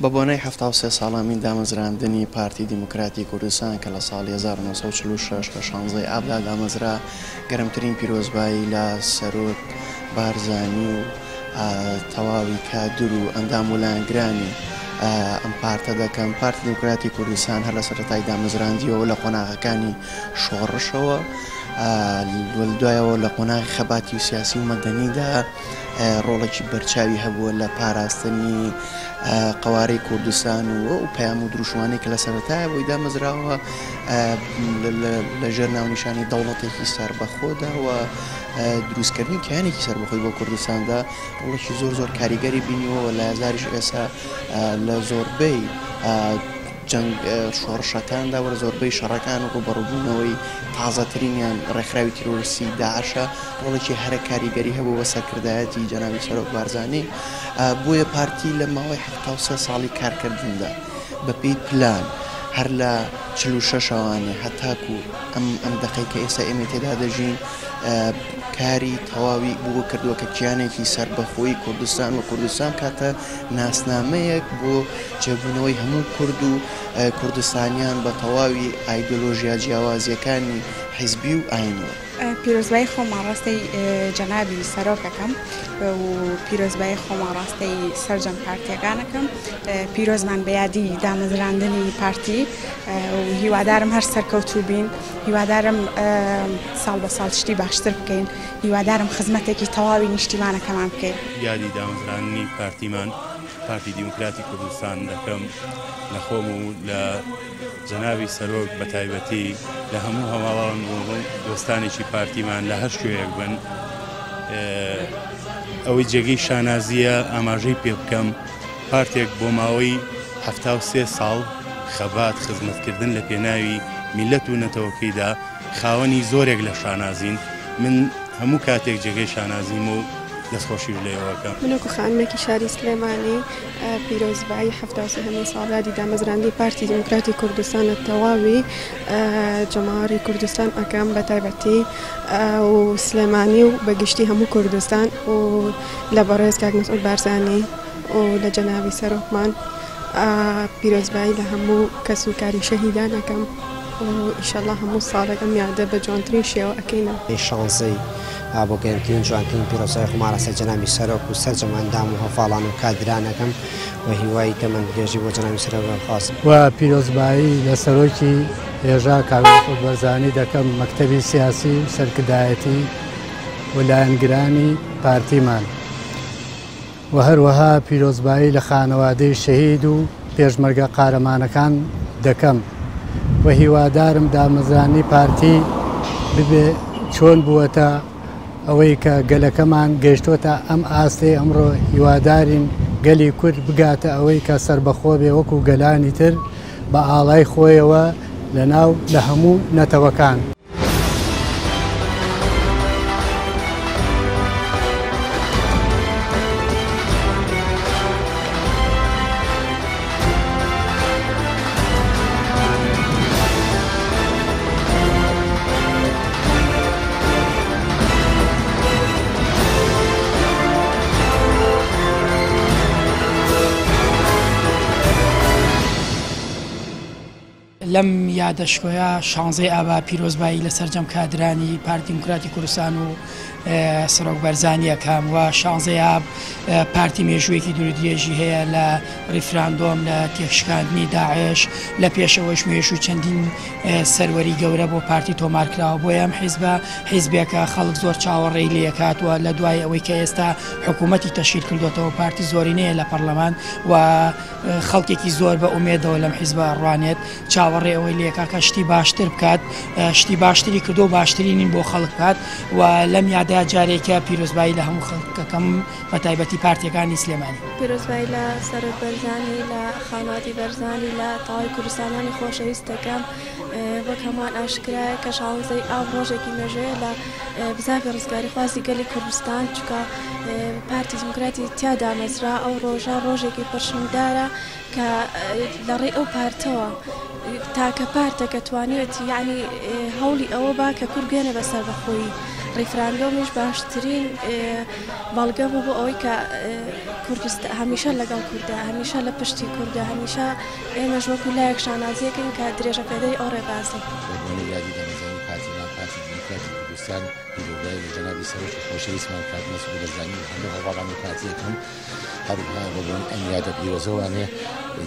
بە بۆنەی 73 ساڵامین دامەزراندنی پارتی دیموکراتی کوردستان کە لە ساڵی 1946 لە 16 ئابدا دامەزرا گەرمترین پیرۆزبایی لە سەرۆک بارزانی و تەواوی کادر و ئەندام و لایەنگرانی ئەم پارتە دەکەم. پارتی دیموکراتی کوردستان هەر لە سەرەتای دامەزراندیەوە لە قۆناغەکانی شۆڕشەوە دوایەوە لە قۆناغی خەباتی و سیاسی و مەدەنیدا ڕۆڵێکی بەرچاوی هەبووە لە پاراستنی قوارەی کوردستان و پەیام و دروشمانی کە لە سەرەتایە بۆی دامەزراوە لەژێر ناونیشانی دەوڵەتێکی سەربەخۆدا و دروستکردنی کیانێکی سەربەخۆی بۆ کوردستاندا ڕۆڵێکی زۆر کاریگەری بینیوە لە هەزاریش ئێستا لە زۆربەی جەنگ شۆڕشەکاندا وە زۆربەی شەڕەکان و ڕوبەڕووبوونەوەی تازەترینیان ڕێکخراوی تیرۆریستی داعشە ڕۆڵێکی هەرە کاریگەری هەبوو بە سەرکردایەتی جەنابی سەرۆک بارزانی. بۆیە پارتی لە ماوەی 73 ساڵی کارکردندا بەپێی پلان هەر لە 46 شەوانێ هەتاکو ئەم دقەی کە ئێستا ئێمە تێدا دەژین کاری تەواوی بووە کردووە کە کیانێکی سەربەخۆیی کوردستان و کوردستان کاتە ناسنامەیەک بۆ جێبوونەوەی هەموو کورد و کوردستانیان بە تەواوی ئایدۆلۆژیا جیاوازیەکانی حیزبی و ئاینیەوە. پیرۆزبایی خۆماڕاستی جەنابی سەرۆکەکەم و پیرۆزبایی خۆماڕاستی سەرجەم پارتیەکانەکەم پیرۆزمان بەیادی دامەزراندنی پارتی و هیوادارم هەر سەرکەوتوو بین، هیوادارم ساڵ بە ساڵ شتی باشتر بکەین، هیوادارم خزمەتێکی تەواوی نیشتیمانەکەمان بکەین. یادی دامەزراندنی پارتیمان پارتی دیموکراتی کوردستان دەکەم لە خۆم و لە جەنابی سەرۆک بە تایبەتی لە هەموو هەواڵان دۆستانێکی پارتیمان لە هەر شوێیەک بن ئەوەی جێگەی شانازیە ئاماژەی پێ بکەم پارتێک بۆ ماوەی 73 ساڵ خەبات خزمەتکردن لە پێناوی میلەت و نەتەوەکەیدا خاوەنی زۆرێک لە شانازین. من هەموو کاتێک جێگەی شانازیم و دەستخۆشی لێەوەکە. منوکو خانمێکی شاری سلێمانی پیرۆزبایی 73 ساڵادی دامەزراندنی پارتی دیموکراتی کوردستانە تەواوی جەماوەری کوردستان ئەکەم بە تایبەتی و سلێمانی و بەگشتی هەموو کوردستان و لە بەڕێز کاک مەسعود بارزانی و لە جەنابی سەرۆکمان پیرۆزبایی لە هەموو کەس و کاری شەهیدان ئەکەم و ئیشەڵڵا هەموو ساڵێکم یادە بە جوانترین شێوە ئەکەینە. شانزەی بۆ گەرمترین جوانترین پیرۆزبایی خۆماڕاستە جەنابی سەرۆک و سەرجەمەندام و هەفاڵان و کادرانەکەم و هیوای تەمەندرێژی بۆ جەنابی سەرۆک خواست و پیرۆزبایی لە سەرۆکی هێژا کاک مەسعود بارزانی دەکەم مەکتەبی سیاسی سەرکردایەتی و لایەنگرانی پارتیمان و هەروەها پیرۆزبایی لە خانەوادەی شەهید و پێشمەرگە قارەمانەکان دەکەم و هیوادارم دامەزرانی پارتی ببێ چۆن بووەتە ئەوەی کە گەلەکەمان گەیشتوتە ئەم ئاستەی ئەمڕۆ هیوادارین گەلی کورد بگاتە ئەوەی کە سەربەخۆ بێ وەکو گەلانی تر بە ئاڵای خۆیەوە لەناو لە هەموو نەتەوەکان. لەم یادەشکۆیە 16 ئابا پیرۆزبایی لە سەرجەم کادرانی پارتی دیموکراتی کوردستان و سەرۆک بارزانیەکەم و 16 ئاب پارتی مێژوویەکی دوورودرێژی هەیە لە ڕیفراندۆم لە تێکشکاندنی داعش لە پێشەوەش مێژوو چەندین سەروەری گەورە بۆ پارتی تۆمارکراوە. بۆیە ئەم حیزبە حیزبێکە خەڵک زۆر چاوەڕێی لێکاتوە لە دوای ئەوەی کە ئێستا حکوومەتی تەشکیل کردوێتەوە پارتی زۆرینەیە لە پەرلەمان و خەڵکێکی زۆر بە ئومێدەوە لەم حیزبە ڕوانێت چاوەڕێ ئەوەی لێکا کە شتی باشتر بکات شتی باشتری کردو باشترینین بۆ خەڵک بکات و لەم یادا جارێکە پیرۆزبایی لە هەموو خەڵکەکەم بە تایبەتی پارتیەکانی سلێمانی پیرۆزبایی لە سەرۆک بەرزانی لە خانواتی بەرزانی لە تەواوی کوردستانانی خۆشەویستەکەم وەک هەمووان ئاشکرایە کە 16 ئاب ڕۆژێکی مێژوەیە لە بزافی ڕزگاری خوازی گەلی کوردستان چکە پارتی دیموکراتی تیادا مەزرا ئەو ڕۆژە ڕۆژێکی پرشنگدارە کە لە ڕێی ئەو پارتەوە تاکە پارتەکە توانێت یعنی هەوڵی ئەوە با کە کورگێنە بەسەر بەخۆی ڕیفراندۆمیش باشترین بەڵگە بوو بۆ ئەوەی کە کوردستان هەمیشە لەگەڵ کووردا هەمیشە لە پشتی کووردا هەمیشە ئێمەش وەکو لایەک شانازیەکەین کە درێژە پێدەی ئەو ڕێبازی کوردستان پیرۆزبای لە جەنابی سەرۆکی خۆشەویستمان کاک مەسعود بەرزانی و هەموو هەواڵانی پارتیەکەم هەروەها بەبوون ئەم یادە پیرۆزەوانێ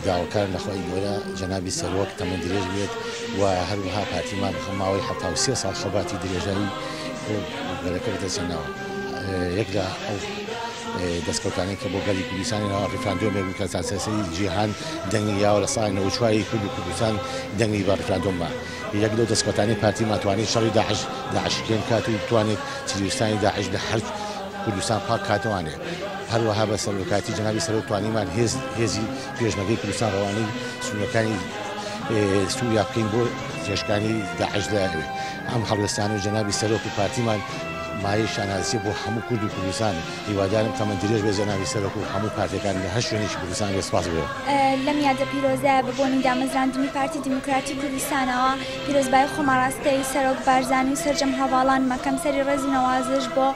داواکار لەخوای گەورە جەنابی سەرۆک تەمەن درێژ بێت و هەروەها پارتیمان بخەم ماوەی 73 ساڵ خەباتی درێژایی گەلەکە بەدەستهێناوە. یەک لە ئەو دەستکەوتانەی کە بۆ گەلی کوردستانەوە ڕیفراندۆمێک بوو کە سەرسەری جیهان دەنگی یاوە لە ساڵی 94 کوردستان دەنگی بە ڕیفراندۆمە. یەک لەو دەستکەوتانی پارتیمان توانێت شەڕی داعشکێن کات و توانێت تیرۆریستانی داعش لە هەر کوردستان پاک کاتەوانێ. هەروەها بە سەرۆکاتی جەنابی سەرۆک توانیمان هێزی پێشمەرگەی کوردستان ڕەوانەی سنوورەکانی سووریا بکەین بۆ جێشکانی داعش دەیەوێ. ئەم هەڵوێستانە و جەنابی سەرۆک و پارتیمان مایەی شانازی بۆ هەموو کورد و کوردستان هیوادارم تەمەن درێژ بێ جەنابی سەرۆک و هەموو پارتیەکان لە هەر شوێنێکی کوردستان بێسپاس بێ. لەم یادە پیرۆزە بەبوونی دامەزراندنی پارتی دیموکراتی کوردستانەوە پیرۆزبای خۆمەڕاستەی سەرۆک بارزانی و سەرجەم هەواڵان مەکەم سەری ڕێزی نەوازش بۆ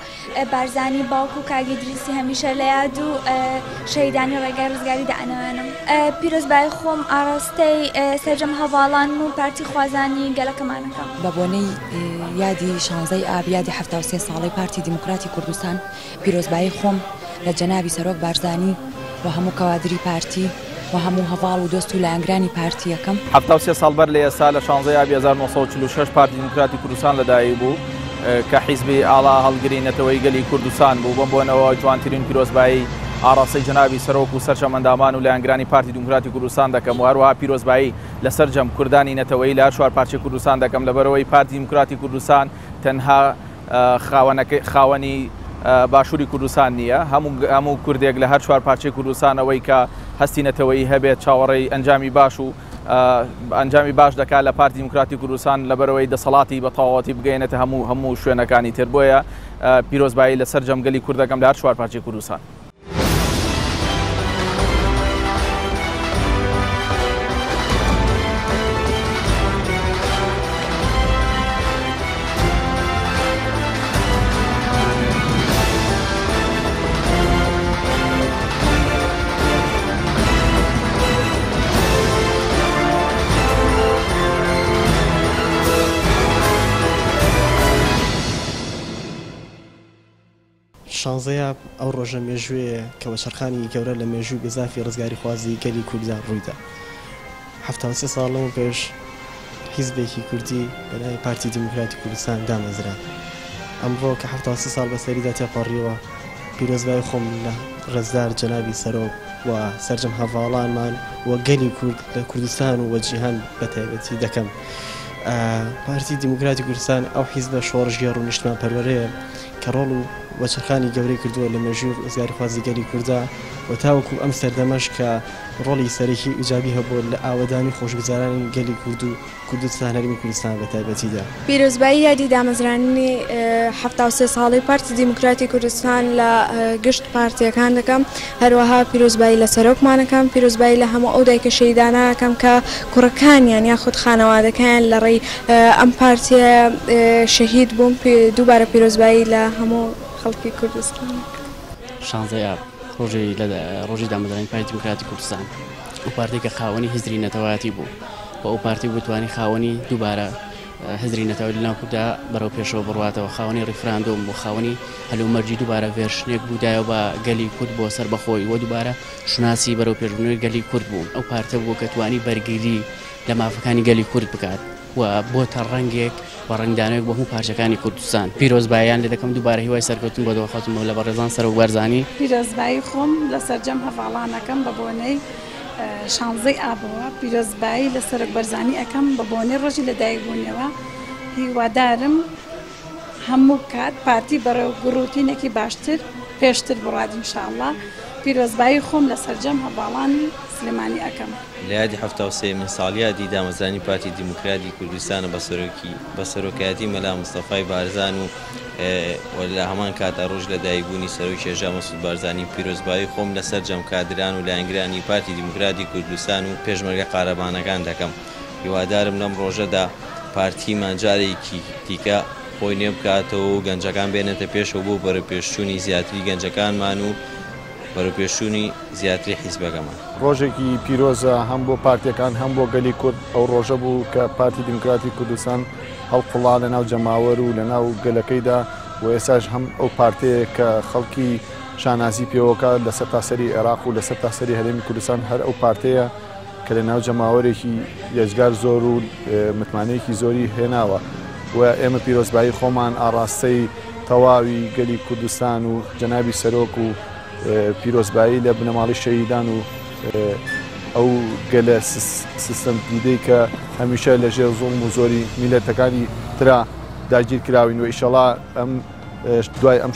بارزانی باوکو و کاگی دریسی هەمیشە لە یاد و شەیدانی ڕێگای ڕزگاری دەئەنەوێنم. پیرۆزبای خۆم ئاڕاستەی سەرجەم هەواڵان و پارتی خوازانی گەلەکەمانەکەم. بەبوونەی یادی 16 ئاب یادی 73 ساڵی پارتی دیموکراتی کوردستان پیرۆزبایی خۆم لە جەنابی سەرۆک بارزانی و هەموو کەوادری پارتی و هەموو هەواڵ و دۆست و لایەنگرانی پارتیەکەم 73 ساڵ بەر لە ئێستا لە 16 ئابی 1946 پارتی دیموکراتی کوردستان لەدایک بوو کە حیزبی ئاڵا هەڵگرینەتەوەی گەلی کوردستان بوو بۆم بۆنەوە جوانترین پیرۆزبایی ئاڕاستەی جەنابی سەرۆک و سەرچەمەندامان و لایەنگرانی پارتی دیموکراتی کوردستان دەکەم و هەروەها پیرۆزبایی لەسەر جەم کوردانی نەتەوەی لە چوار پارچەی کوردستان دەکەم لەبەرەوەی پارتی دیموکراتی کوردستان تەنها خاوەنی باشووری کوردستان نییە هەموو کوردێک لە هەر چوار پارچەی کوردستانەوەی کە هەستی نەتەوەی هەبێت چاوەڕێی ئەنجامی باش و ئەنجامی باش دەکات لە پارتی دیموکراتی کوردستان لەبەرەوەی دەسەڵاتی بە تەواوەتی بگەینێتە هەموو شوێنەکانی تر بۆیە پیرۆزبایی لەسەر جەمگەلی کوردەکەم لە هەر چوار پارچەی کوردستان. شانزەیە ئەو ڕۆژە مێژوێ کە وەچەرخانی گەورە لە مێژوو گەزافی ڕزگاری خوازی گەلی کوردستان ڕوویدا 73 ساڵ لەمە پێش حیزبێکی کوردی بەلای پارتی دیموکراتی کوردستان دامەزرا. ئەمڕۆ کە 73 ساڵ بەسەریدا تێپەڕیەوە پیرۆزبای خۆم لە ڕێزدار جەنابی سەرۆک و سەرجەم هەواڵانمان وە گەلی کورد لە کوردستان و وەجیهان بەتایبەتی دەکەم. پارتی دیموکراتی کوردستان ئەو حیزبە شۆڕژگەڕ و نیشتمان پەروەرەیە کە ڕۆڵ و وەچەرخانی گەورەی کردووە لە مێژووی ڕزگاری خوازی گەلی کووردا و تاوەکو ئەم سەردەمەش کە ڕۆڵی سەرەکی ئیجابی هەبوو لە ئاوەدانی خۆشگوزارانی گەلی کورد و کوردستان هەرمی کوردستان بەتایبەتیدا. پیرۆزبایی یادی دامەزرانی 73 ساڵی پارتی دیموکراتی کوردستان لە گشت پارتیەکان دەکەم هەروەها پیرۆزبایی لە سەرۆکمانەکەم پیرۆزبایی لە هەموو ئەو دایکە شەیدانەکەم کە کوڕەکانیان یاخود خانەوادەکەیان لە ڕێی ئەم پارتیە شەهید بووم دووبارە پیرۆزبایی لە هەموو خەڵکی کوردستان. 16 ئاب ڕۆژی دامەزرانی پارتی دیموکراتی کوردستان و پارتی کە خاوەنی هزری نەتەوەیەتی بوو و ئەو پارتی بتوانی خاوەنی دووبارە هزری نەتەوەی لەناو کووردا بەرەو پێشەوە بڕواتەوە خاوەنی ڕیفراندۆم بۆ خاوەنی هەلومەرجی دووبارە ڤێرشنێک بوودایە بە گەلی کورد بۆ سەر بەخۆی و دووبارە شوناسی بەرەو پێشبوونەوەی گەلی کورد بوون. ئەو پارتە بوو کە توانی بەرگری لە مافەکانی گەلی کورد بکات و بۆتە ڕەنگێک بە ڕنگدانەوەک بۆ هەموو پارچەکانی کوردستان. پیرۆزباییان لێ دەکەم دووبارە هیوای سەرکەوتن بۆ دەوەخاتمەوە لە بەڕێزان سەرۆک بارزانی. پیرۆزبایی خۆم لە سەرجەم هەواڵانەکەم بە بۆنەی 16 ئابەوە پیرۆزبایی لە سەرۆک بەرزانی ئەەکەم بە بۆنەی ڕۆژی لەدایکبوونیەوە هیوادارم هەموو کات پارتی بەرەو گڕوتینێکی باشتر پێشتر بڕات ئینشاءڵڵا. پیرۆزبایی خۆم لە سەرجەم هەواڵانی سلێمانی ئەەکەم. لە یادی 73 ساڵیادی دامەزرانی پارتی دیموکراتی کوردستانە بە سەرۆکایەتی مەلا مستەفای بارزان و لە هەمان کاتا ڕۆژ لە دایکبوونی سەرۆکی هێژا مەسعود بارزانی پیرۆزبایی خۆم لەسەر جەم کادران و لایەنگرانی پارتی دیموکراتی کوردستان و پێشمەرگە قارەبانەکان دەکەم هیوادارم لەم ڕۆژەدا پارتیمان جارێکی دیکە خۆی نێ بکاتەوە و گەنجەکان بێنێتە پێشەوە بۆ بەرەپێشچوونی زیاتری گەنجەکانمان و بەرەپێشچوونی زیاتری حیزبەکەمان. ڕۆژێکی پیرۆزە هەم بۆ پارتیەکان هەم بۆ گەلی کورد ئەو ڕۆژە بوو کە پارتی دیموکراتی کوردستان هەڵقڵا لە ناو جەماوەر و لە ناو گەلەکەیدا و ئێساش هەم ئەو پارتەیە کە خەڵکی شانازی پێوەکە لەسەر تاسەری عێراق و لەسەر تاسەری هەرێمی کوردستان هەر ئەو پارتەیە کە لە ناو جەماوەرێکی یەجگار زۆر و متمانەیەکی زۆری هێناوە و ئێمە پیرۆزبایی خۆمان ئاڕاستەی تەواوی گەلی کوردستان و جەنابی سەرۆک و پیرۆزبایی لە بنەماڵی شەهیدان و ئەو گەلە سیستەم دیدەی کە هەمیشە لەژێر زوڵم و زۆری میلەتەکانی ترا داگیر کراوین و ئیشەڵا ئەم دوای ئەم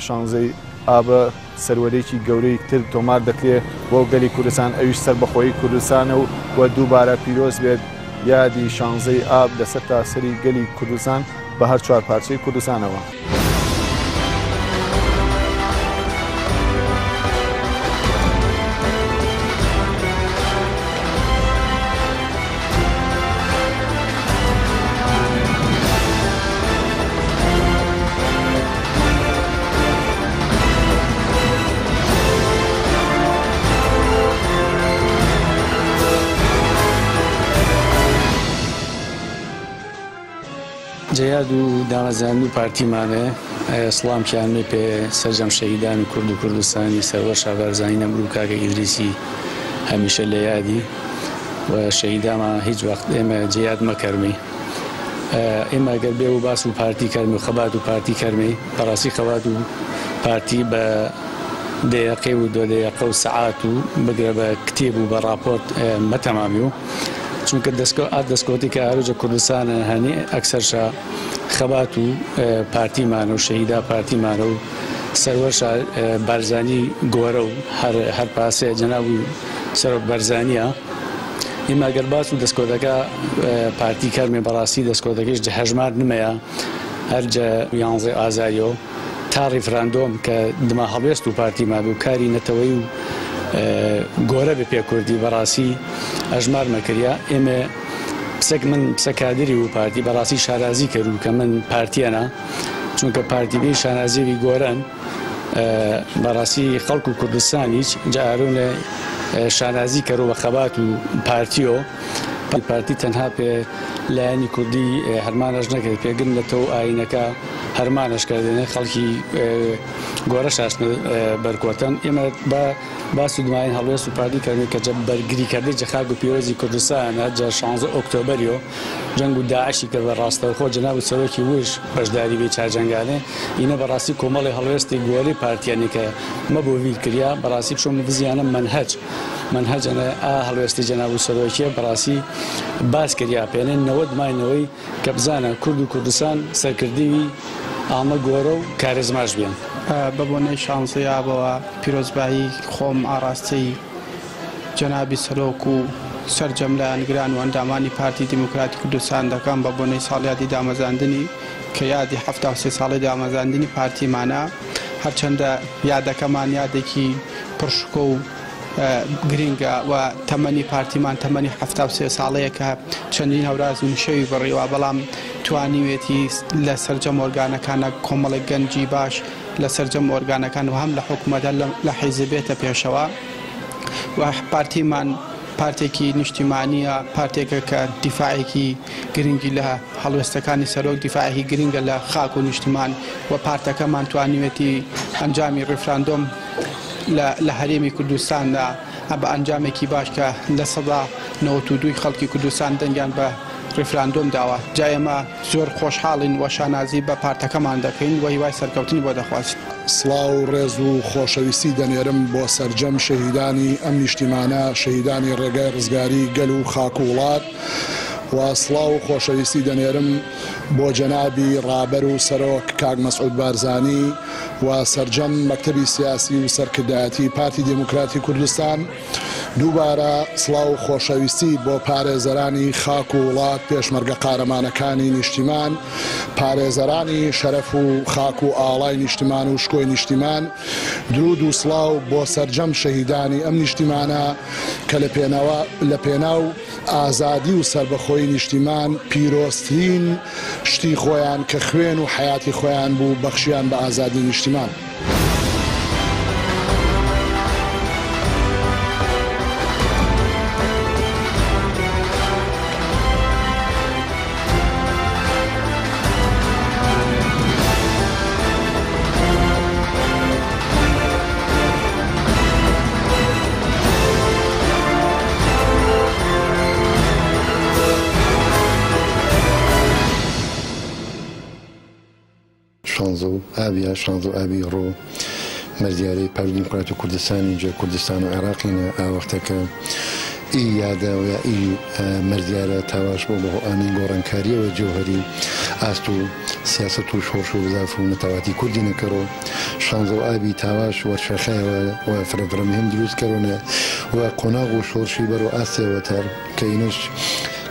شانزەی ئابە سەروەرێکی گەورەی تر تۆمار دەکرێت بۆ گەلی کوردستان ئەویش سەربەخۆیی کوردستانە و دووبارە پیرۆز بێت یادی شانزەی ئاب لەسەر تاسەری گەلی کوردستان بە هەر چوار پارچەی کوردستانەوە. جیاد و دامەزانی و پارتیمانە سڵامکیانمێ پێ سەرجەم شەهیدان و کورد و کوردستانی سەروەر شابارزانی نەمر و کاکە ئیدریسی هەمیشە لە یادی و شەهیدامان هیچ وەخت ئێمە جیاد مەکەرمی ئێمە گەر بێ و باس و پارتی کەرمی و خەبات و پارتی کەرمی بەڕاستی خەبات و پارتی بە دەیەقێ و دۆ دەیەقە و سەعات و بگرە بە کتێب و بە راپۆرت مەتەمامی و چونکە دەستکۆتی کە ئاروجە کوردستانە هەنێ ئەکسەرشە خەبات و پارتیمانە و شەهیدا پارتیمانە و سەروەرشە بارزانی گۆرە و هەر پاسەیە جەناب و سەرۆک بەرزانیە ئێمە گەر باس و دەستکۆتەکە پارتی کەرمێ بەڕاستی دەستکۆتەکەش هەژمار نمەیە هەرجە 11 ئازاریەوە تا ڕیفراندۆم کە دما هەڵوێست و پارتیمان و کاری نەتەوەی و گۆرە بە پێکوردی بەڕاستی ئەژمار مەکریا ئێمە من پسەکادری و پارتی بەڕاستی شارازی کرد و کە من پارتیەنە چونکە پارتیبی شانازیوی گۆرن بەڕاستی خەڵک و کوردستانیش جارونە شانازی کەرۆ بە خەبات و پارتیۆ پارتی تەنها پێ لایەنی کوردی هەرمانەش نەکرد پێگرن لە تەو ئاینەکە هەرمانەشکردێنێ خەڵکی گۆرە شاشنە بەرکۆتن ئێمە بە باس و دوماین هەڵوێست و پارتی کردن کە بەرگریکردی جەخاک و پیرۆزی کوردستانە جە 16 ئۆکتۆبەریۆ جەنگ و داعشی کە بە ڕاستەوخۆ جەناب و سەرۆکی وش بەشداری بێ چاجەنگانێ ئینە بەڕاستی کۆمەڵی هەڵوێستی گۆری پارتیانی کە مەبۆ ویلکریا بەڕاستی بشۆم بزیانە منهەجەنە هەڵوێستی جەناب و سەرۆکیە بەڕاستی باس کریا پێێنێن نەوە دماینەوەی کە بزانە کورد و کوردستان سەرکردیوی ئامە گۆرە و کارێزماش بێن. بە بۆنەی شانزەیابەوە پیرۆزبایی خۆم ئاڕاستەی جەنابی سەرۆک و سەرجەم لە ئەنگران و ئەندامانی پارتی دیموکراتی کوردستان دەکەم بە بۆنەی ساڵیادی دامەزاندنی کە یادی 73 ساڵی دامەزاندنی پارتیمانە هەرچەندە یادەکەمان یادێکی پرشکۆ و گرینگە و تەمەنی پارتیمان تەمەنی 73 ساڵەیە کە چەندین هەوراز و شەوی بڕیوە بەڵام توانیوێتی لە سەرجەم ئۆرگانەکانە کۆمەڵی گەنجی باش لە سەرجەم ئۆرگانەکان و هەم لە حکوومەتە لە حیزبێتە پێشەوە و پارتیمان پارتێکی نیشتیمانیە پارتێکە کە دیفاعێکی گرنگی لە هەڵوێستەکانی سەرۆک دیفاعێکی گرنگە لە خاک و نیشتیمان و پارتەکەمان توانیوێتی ئەنجامی ڕیفراندۆم لە هەرێمی کوردستاندا بە ئەنجامێکی باش کە لە سەدا 92 خەڵکی کوردستان دەنگیان بە ڕیفراندۆم داوە جایەمە زۆر خۆشحاڵین و شانازی بە پارتەکەمان دەکەین و هیوای سەرکەوتنی بۆ دەخواست. سڵاو و ڕێز و خۆشەویستی دەنێرم بۆ سەرجەم شەهیدانی ئەم نیشتیمانە شەهیدانی ڕێگای ڕزگاری گەل و خاک و وڵات و سڵاو و خۆشەویستی دەنێرم بۆ جەنابی ڕابەر و سەرۆک کاک مەسعود بارزانی و سەرجەم مەکتەبی سیاسی و سەرکردایەتی پارتی دیموکراتی کوردستان دووبارە سڵاو و خۆشەویستی بۆ پارێزەرانی خاک و وڵات پێشمەرگە قارەمانەکانی نیشتیمان، پارێزەرانی شەرەف و خاک و ئاڵای نیشتیمان و شکۆی نیشتیمان، درود و سڵاو بۆ سەرجەم شەهیدانی ئەم نیشتیمانە کە لە پێناو ئازادی و سربەخۆی نیشتیمان پیرۆستترین شتی خۆیان کە خوێن و حیاتی خۆیان بوو بەخشیان بە ئازادی نیشتیمان. شانزە و ئابی ڕۆ مەرجارەی پارتی دیموکراتی کوردستانی جێ کوردستان و عێراقینە ئاوەختەکە ئی یاداوە ئی مەرجارە تاواش بۆ بەهۆئانی گۆڕانکاریەوە جەوهەری ئاست و سیاست و شۆرش و بزاف و نەتەواتی کوردی نەکەڕۆ شانزە و ئابی تاواش وەرشەخایەوە و فرەفرە مهم دروست کەڕۆنە و قۆناغ و شۆرشی بەرەو ئاستێەوە تەر کە ئینش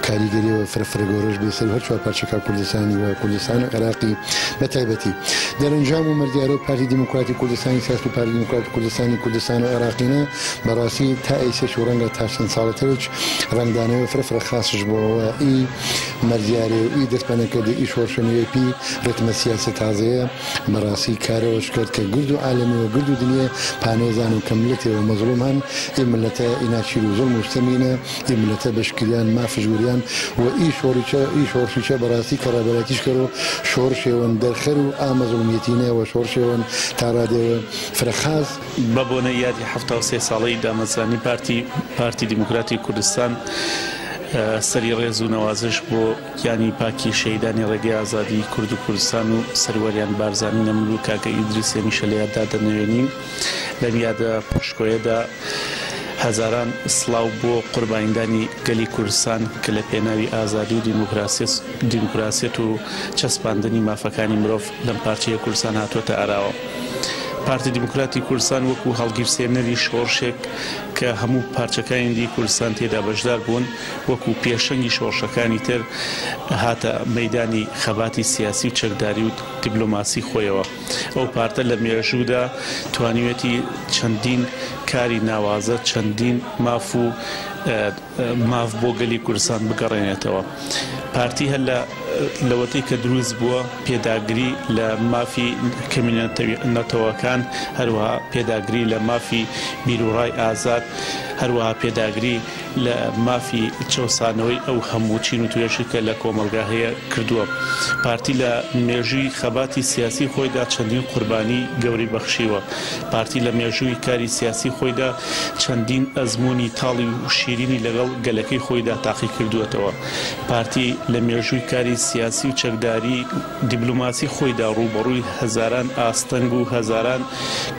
کاریگەری و فرەفرە گۆڕش بێسەر هەرچوە پارچەکە کوردستانی و کوردستان و عێراقی بە تایبەتی دەرەنجام و مەرجارە و پارتی دیموکراتی کوردستانی سیاست و پارتی دیموکراتی کوردستانی کوردستان و عێراقینە بەڕاستی تا ئەیسێک و ڕەنگە تا چەند ساڵەتەوەی ڕنگدانەوە فرەفرە خاسش بۆەوە ئی مەرجارێ و ئی دەستپەنەکردی ئی شۆرشەنوێپی ڕێتمە سیاسە تازەیە بەڕاستی کارەوەش کرد کە گرد و عالەمی و گرد و دنیا پانێزان و کەملەتێەوە مەزڵوم هەن ئی ملەتە ئیناچیر و زۆر مستەمینە ئی ملەتە بەشکریان مافژوریان و ئی شۆرشیچە بەڕاستی کە ڕابەتیش کەرۆ شۆرشێوەن دەرخەر و ئامەزڵمیەتینە و شۆرشێوەن تاڕادێوە فرەخاز بە بۆنە یادی 73 ساڵەی دامەزرانی پارتی دیموکراتی کوردستان سەری ڕێز و نەوازش بۆ گیانی پاکی شەهیدانی ڕێگەی ئازادی کورد و کوردستان و سەروەریان بارزانی نەمر و کاکە ئیدریس هێمیشە لە یاددا دەنوێنین لەم یادە پشکۆیەدا هەزاران سڵاو بۆ قوربانیدانی گەلی کوردستان کە لە پێناوی ئازادی و دیموکراسیەت و چەسپاندنی مافەکانی مرۆڤ لەم پارچەیە کوردستان هاتووەتە ئاراوە. پارتی دیموکراتی کوردستان وەکو هەڵگیرسێنەری شۆڕشێک کە هەموو پارچەکانی کوردستان تێدا بەشدار بوون وەکو پێشەنگی شۆڕشەکانی تر هاتە مەیدانی خەباتی سیاسی و چەکداری و دیبلۆماسی خۆیەوە. ئەو پارتە لە مێژوودا توانیوێتی چەندین کاری ناوازە چەندین ماف و ماف بۆ گەلی کوردستان بگەڕێنێتەوە. پارتی هەر لەوەتەی کە دروست بووە پێداگری لە مافی کەمینەتەوەکان هەروەها پێداگری لە مافی بیرروڕای ئازاد هەروەها پێداگری لە مافی چەسانەوەی ئەو هەموو چین و توێشی کە لە کۆمەلگا هەیە کردووە. پارتی لە مێژووی خەباتی سیاسی خۆیدا چەندین قوربانی گەوری بەخشیوە. پارتی لە مێژووی کاری سیاسی خۆیدا چەندین ئەزمموی تاڵی و شیرینی لەگەڵ گەلەکەی خۆیدا تاقی کردووەتەوە. پارتی لە مێژووی کاری سیاسی و چەکداری دیبلوماسی خۆیدا ڕوبەڕووی هەزاران ئاستەنگ و هەزاران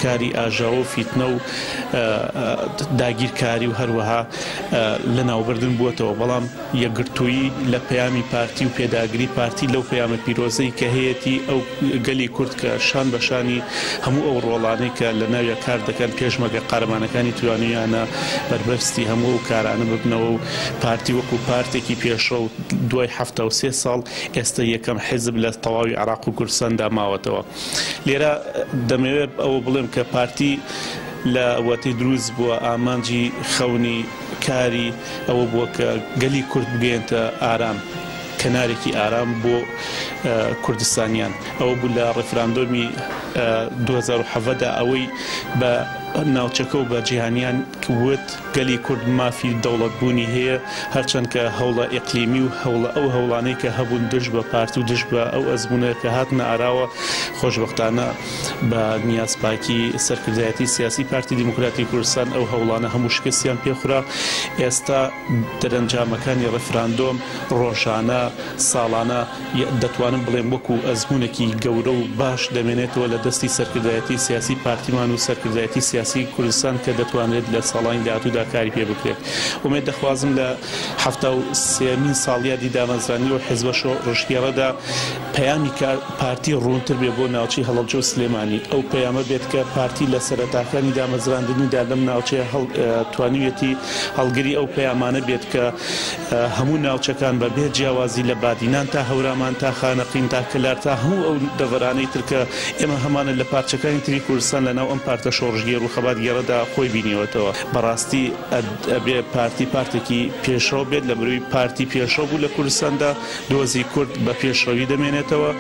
کاری ئاژاوە و فیتنە و داگیرکاری و هەروەها لە ناوبردن بووەتەوە. بەڵام یەکگرتووی لە پەیامی پارتی و پێداگری پارتی لەو پەیامە پیرۆزەی کە هەیەی ئەو گەلی کورد کە شان بەشانی هەموو ئەو ڕۆڵانەی کە لە ناویە کار دەکەن پێشمەگە قارەمانەکانی توانیانە بەربەستی هەموو ئەو کارانە ببنەوە و پارتی وەکو پارتێکی پێشڕە و دوای 73 ساڵ ئێستا یەکەم حیزب لە تەواوی عێراق و کوردستاندا ماوەتەوە. لێرە دەمەوێت ئەوە بڵێم کە پارتی لە وەتی دروست بووە ئامانجی خەونی کاری ئەوە بووە کە گەلی کورد بگەێنتە ئارام کەنارێکی ئارام بۆ کوردستانیان. ئەوە بوو لە ڕێفراندۆمی 2007دا ئەوەی بە ناوچەکە و بە جیهانیان وت گەلی کورد مافی دەوڵەتبوونی هەیە هەرچەند کە هەوڵە ئیقلیمی و ئەو هەوڵانەی کە هەبوون دژ بە پارتی و دژ بە ئەو ئەزمونە کە هاتنە ئاراوە خۆشبەختانە بە نیازپاکی سەرکردایەتی سیاسی پارتی دیموکراتی کوردستان ئەو هەوڵانە هەموو شکستیان پێخورا. ئێستا دەرەنجامەکانی ڕێفراندۆم ڕۆژانە ساڵانە دەتوانم بڵێم وەکو ئەزمونێکی گەورە و باش دەمێنێتەوە لە دەستی سەرکردایەتی سیاسی پارتیمان و سەرکردایەتی سیاسی کوردستان کە دەتوانێت لە ساڵانی داهاتوودا کاری پێ بکرێت. ومێ دەخوازم لە 73مین ساڵیادی دامەزرانی و حیزبە ڕۆژگێڕەدا پەیامی پارتی ڕوونتر بێ بۆ ناوچەی هەڵەبجە و سلێمانی. ئەو پەیامە بێت کە پارتی لە سەرەتاکانی دامەزراندنیدا لەم ناوچەیە توانیوێتی هەڵگری ئەو پەیامانە بێت کە هەموو ناوچەکان بەبێ جیاوازی لە بادینان تا هەورامان تا خانەقین تا کلار تا هەموو ئەو دەڤەرانەی ترکە ئێمە هەمانە لە پارچەکانی تری کوردستان لەناو ئەم پارتە شۆڕژگێر و خەباتگێڕەدا خۆی بینیوەتەوە. بەڕاستی ئەبێ پارتێکی پێشڕەو بێت لە بروی پارتی پێشڕەو بوو لە کوردستاندا دۆزی کورد بە پێشڕەوی دەمێنێتەوە.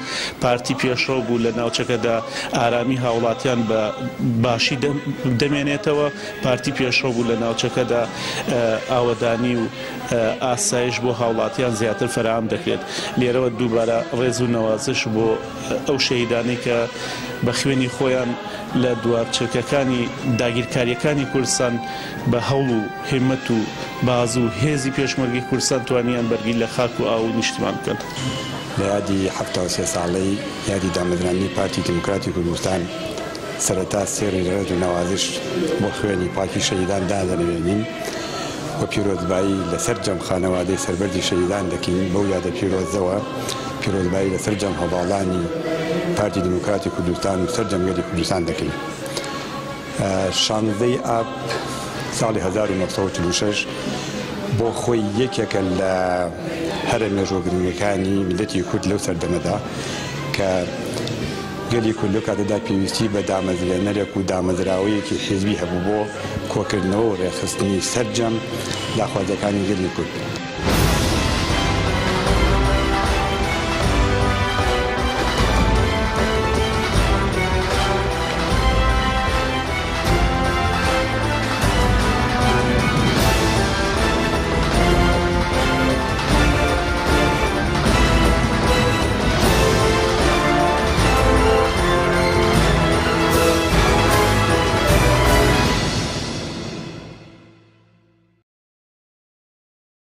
پارتی پێشڕەو بوو لە ناوچەکەدا ئارامی هاوڵاتیان بە باشی دەمێنێتەوە. پارتی پێشڕەو بوو لە ناوچەکەدا ئاوەدانی و ئاسایش بۆ هاوڵاتیان زیاتر فراهم دەکرێت. لێرەوە دووبارە ڕێز و نەوازش بۆ ئەو شەهیدانەی کە بە خوێنی خۆیان لە دوارچەکەکانی داگیرکاریەکانی کوردستان بە هەوڵ و هێمەت و باز و هێزی پێشمەرگی کوردستان توانیان بەرگی لە خاک و ئاو نیشتمان بکەن. لە یادی 73 ساڵەی یادی دامەزرانی پارتی دموکراتی کوردستان سەرەتا سێری ڕێز و نەوازش بۆ خوێنی پاکی شەهیدان دادەنوێنین و پیرۆزبایی لەسەر جەم خانەوادەی سەربەردی شەهیدان دەکەین. بەو یادە پیرۆزەوە پیرۆزبایی لەسەر جەم هەواڵانی پارتی دموکراتی کوردستان و سەر جەمگەری کوردستان دەکەین. 16 ئاب ساڵی 1946 بۆ خۆی یەکێکە لە هەرە مێژوەگرنگەکانی میلەتی کورد لەو سەردەمەدا کە گەلی کورد لەو کاتەدا پێویستی بە دامەزرێنەرێک و دامەزراوەیەکی حیزبی هەبوو بۆ کۆکردنەوە و ڕێخستنی سەرجەم داخوازیەکانی گەلی کورد.